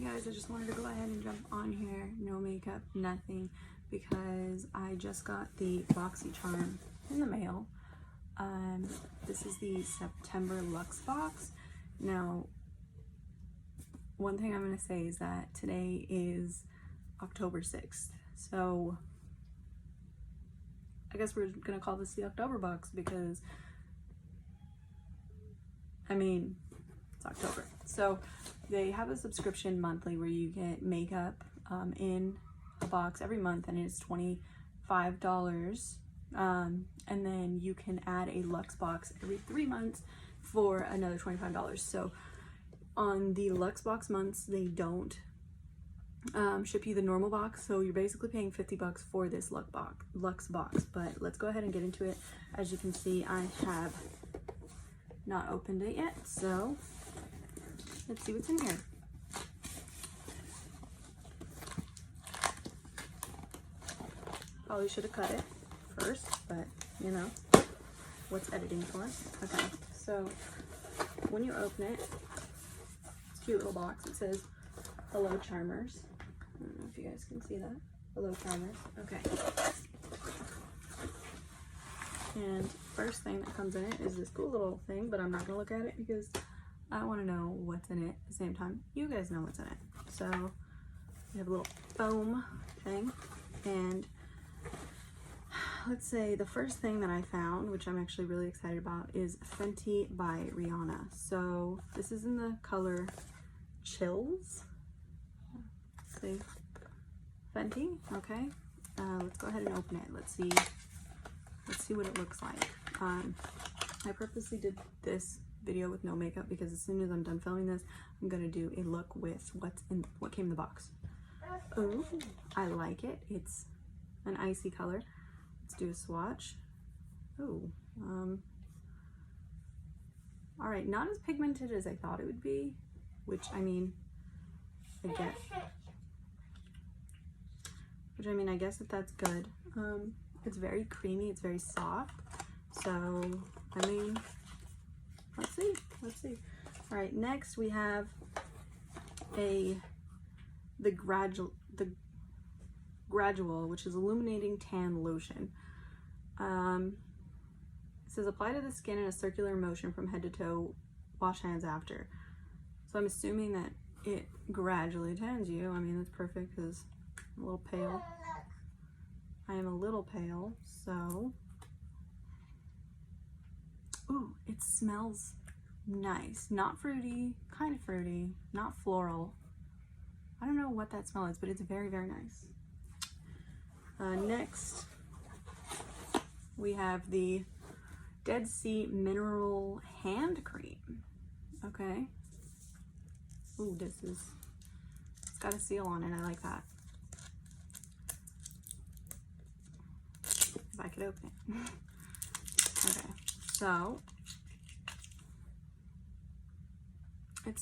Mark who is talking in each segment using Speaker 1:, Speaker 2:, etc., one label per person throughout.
Speaker 1: guys, I just wanted to go ahead and jump on here, no makeup, nothing, because I just got the Boxy charm in the mail. This is the September Luxe box. Now, one thing I'm going to say is that today is October 6th, so I guess we're going to call this the October box because, I mean, it's October. So they have a subscription monthly where you get makeup in a box every month, and it's $25. And then you can add a Luxe box every 3 months for another $25. So on the Luxe box months, they don't ship you the normal box, so you're basically paying $50 for this Luxe box. But let's go ahead and get into it. As you can see, I have not opened it yet, so let's see what's in here. Probably should have cut it first, but you know, what's editing for? Okay, so when you open it, it's a cute little box. It says, "Hello, Charmers." I don't know if you guys can see that. Hello, Charmers. Okay. And first thing that comes in it is this cool little thing, but I'm not gonna look at it because I want to know what's in it at the same time you guys know what's in it. So we have a little foam thing, and let's say the first thing that I found, which I'm actually really excited about, is Fenty by Rihanna. So this is in the color Chills. See, Fenty. Okay, let's go ahead and open it. Let's see what it looks like. I purposely did this video with no makeup because as soon as I'm done filming this, I'm gonna do a look with what came in the box. Oh, I like it. It's an icy color. Let's do a swatch. Oh, all right, not as pigmented as I thought it would be, which I mean, I guess that that's good. It's very creamy, it's very soft. So, I mean, let's see. All right, next we have the Gradual, which is illuminating tan lotion. It says apply to the skin in a circular motion from head to toe, wash hands after. So I'm assuming that it gradually tans you. I mean, that's perfect because I'm a little pale. I am a little pale, so, ooh, it smells nice. Not fruity, kind of fruity, not floral. I don't know what that smell is, but it's very, very nice. Next, we have the Dead Sea Mineral Hand Cream. Okay. Ooh, it's got a seal on it, I like that. If I could open it. Okay, so it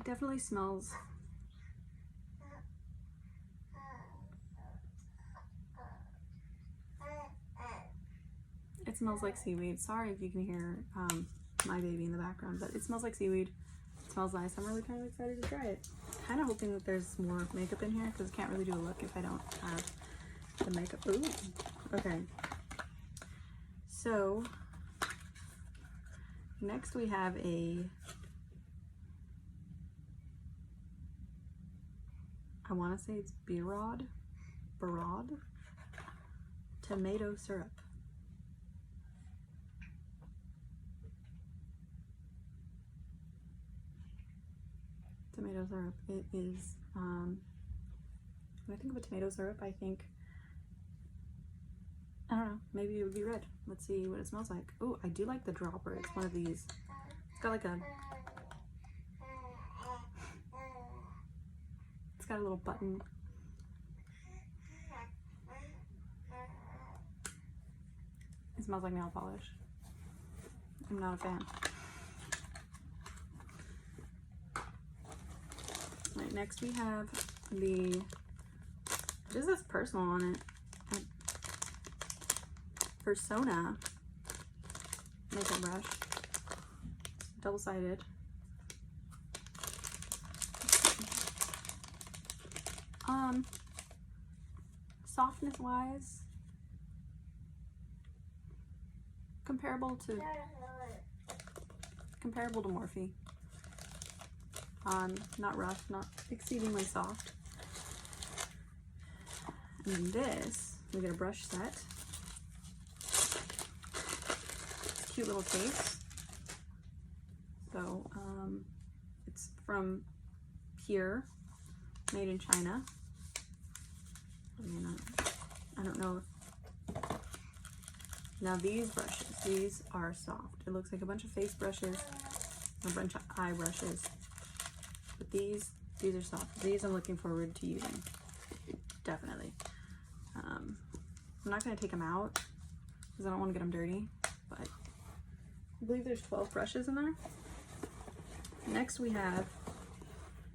Speaker 1: definitely smells like seaweed. Sorry if you can hear my baby in the background, but it smells like seaweed. It smells nice. I'm really kind of excited to try it. Kind of hoping that there's more makeup in here because I can't really do a look if I don't have the makeup. Ooh, okay. So next we have I want to say it's Barad tomato syrup. Tomato syrup. It is, when I think of a tomato syrup, I think, I don't know, maybe it would be red. Let's see what it smells like. Oh, I do like the dropper. It's one of these. It's got like a, it's got a little button. It smells like nail polish. I'm not a fan. Right, next we have the, what is this personal on it? Persona makeup brush, double-sided. Softness wise, comparable to Morphe. Not rough, not exceedingly soft. And then this, we get a brush set. Cute little case. So it's from Pure, made in China. I don't know. Now these brushes, these are soft. It looks like a bunch of face brushes, a bunch of eye brushes, but these are soft. These I'm looking forward to using, definitely. I'm not gonna take them out because I don't want to get them dirty, but I believe there's 12 brushes in there. Next we have,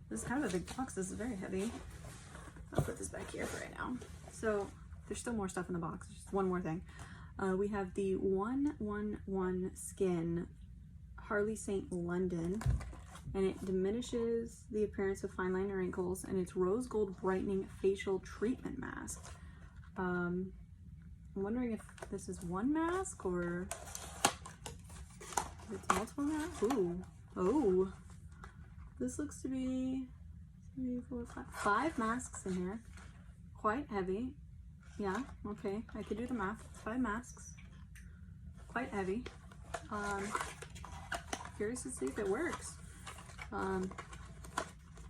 Speaker 1: this is kind of a big box. This is very heavy. I'll put this back here for right now. So there's still more stuff in the box. Just one more thing. We have the 111 Skin Harley St. London, and it diminishes the appearance of fine line and wrinkles, and it's rose gold brightening facial treatment mask. I'm wondering if this is one mask or if it's multiple masks. Ooh, oh, this looks to be 3, 4, 5 masks in here. Quite heavy. Yeah, okay, I could do the math. 5 masks. Quite heavy. Curious to see if it works. I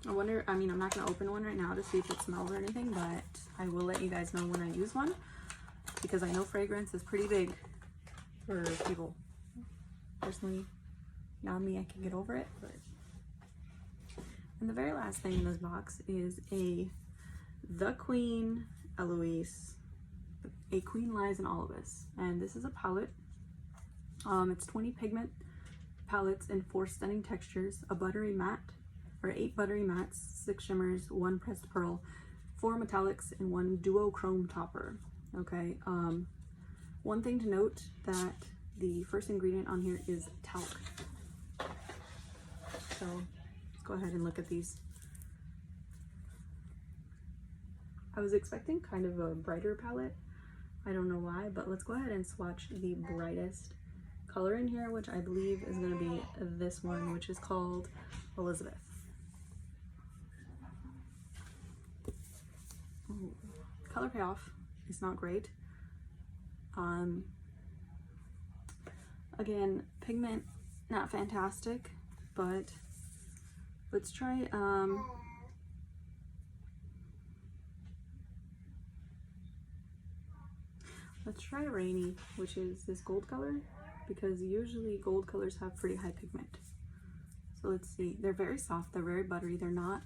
Speaker 1: wonder, I mean, I'm not gonna open one right now to see if it smells or anything, but I will let you guys know when I use one, because I know fragrance is pretty big for people. Personally, not me, I can get over it, but. And the very last thing in this box is The Queen Eloise. A Queen Lies in All of Us. And this is a palette. It's 20 pigment palettes in 4 stunning textures, a buttery matte, or 8 buttery mattes, 6 shimmers, 1 pressed pearl, 4 metallics, and 1 duochrome topper. Okay, one thing to note, that the first ingredient on here is talc. So let's go ahead and look at these. I was expecting kind of a brighter palette. I don't know why, but let's go ahead and swatch the brightest color in here, which I believe is going to be this one, which is called Elizabeth. Ooh. Color payoff is not great. Again, pigment not fantastic, but let's try let's try Rainy, which is this gold color, because usually gold colors have pretty high pigment. So let's see. They're very soft, they're very buttery, they're not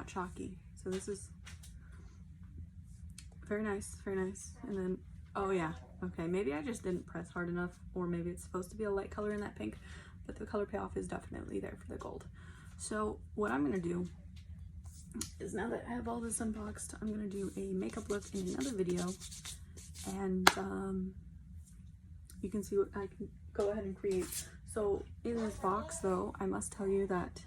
Speaker 1: chalky. So this is very nice, very nice. And then, oh yeah, okay, maybe I just didn't press hard enough, or maybe it's supposed to be a light color in that pink, but the color payoff is definitely there for the gold. So what I'm gonna do is, now that I have all this unboxed, I'm gonna do a makeup look in another video, and you can see what I can go ahead and create. So in this box though, I must tell you that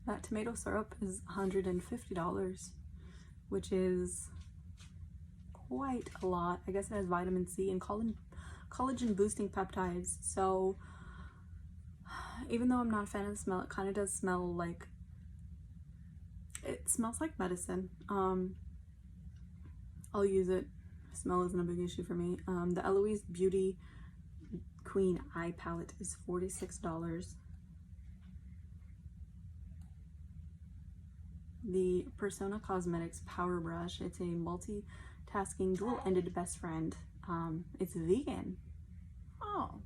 Speaker 1: that tomato syrup is $150, which is quite a lot. I guess it has vitamin C and collagen boosting peptides. So even though I'm not a fan of the smell, it kind of does smell like, it smells like medicine. I'll use it. Smell isn't a big issue for me. The Eloise Beauty Queen Eye Palette is $46. The Persona Cosmetics Power Brush, it's a multitasking dual-ended best friend. It's vegan. Oh,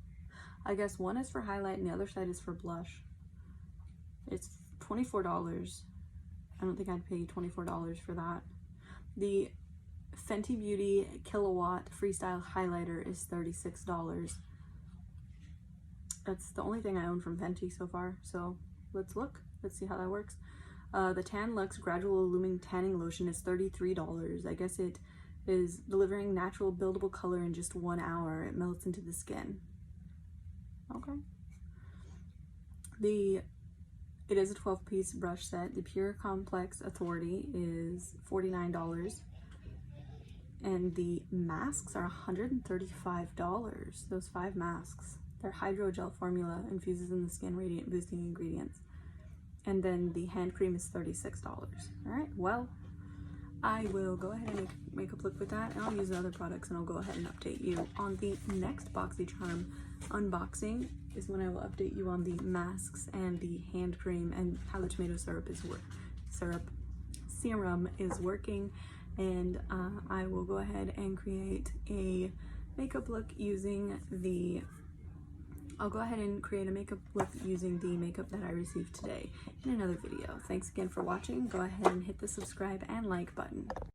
Speaker 1: I guess one is for highlight and the other side is for blush. It's $24. I don't think I'd pay $24 for that. The Fenty Beauty Kilowatt Freestyle Highlighter is $36. That's the only thing I own from Fenty so far, so let's look. Let's see how that works. The Tan Luxe Gradual Illuming Tanning Lotion is $33. I guess it is delivering natural buildable color in just 1 hour. It melts into the skin. Okay. It is a 12-piece brush set. The Pure Complex Authority is $49. And the masks are $135. Those 5 masks. Their hydrogel formula infuses in the skin radiant boosting ingredients. And then the hand cream is $36. Alright, well, I will go ahead and make a makeup look with that, and I'll use the other products, and I'll go ahead and update you on the next BoxyCharm unboxing is when I will update you on the masks and the hand cream and how the tomato serum is working. And I will go ahead and create a makeup look using the makeup that I received today in another video. Thanks again for watching. Go ahead and hit the subscribe and like button.